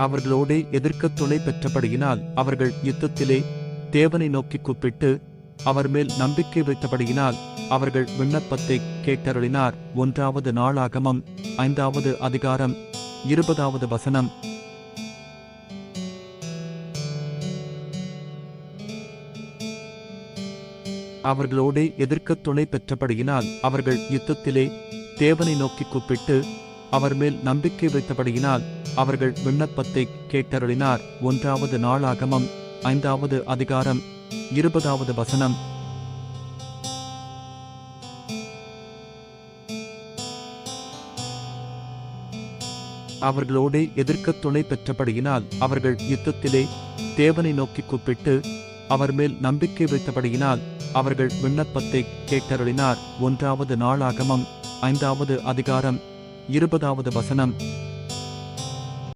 அவர்களோடே எதிர்க்கத் துணை பெற்றபடியினால் அவர்கள் யுத்தத்திலே தேவனை நோக்கி கூப்பிட்டு அவர் மேல் நம்பிக்கை வைத்தபடியினால் அவர்கள் விண்ணப்பத்தை கேட்டருளினார். 1 நாளாகமம் 5 அதிகாரம் 20 வசனம். அவர்களோடே எதிர்க்கத் துணை பெற்றபடியினால் அவர்கள் யுத்தத்திலே தேவனை நோக்கி கூப்பிட்டு அவர் மேல் நம்பிக்கை வைத்தபடியினால் அவர்கள் விண்ணப்பத்தை கேட்டருளினார். 1 நாளாகமம் 5 அதிகாரம் 20 வசனம். அவர்களோடே எதிர்க்கத் துணை பெற்றபடியினால் அவர்கள் யுத்தத்திலே தேவனை நோக்கி கூப்பிட்டு அவர் மேல் நம்பிக்கை வைத்தபடியினால் அவர்கள் விண்ணப்பத்தை கேட்டருளினார். 1 நாளாகமம் 5 அதிகாரம் 20 வசனம்.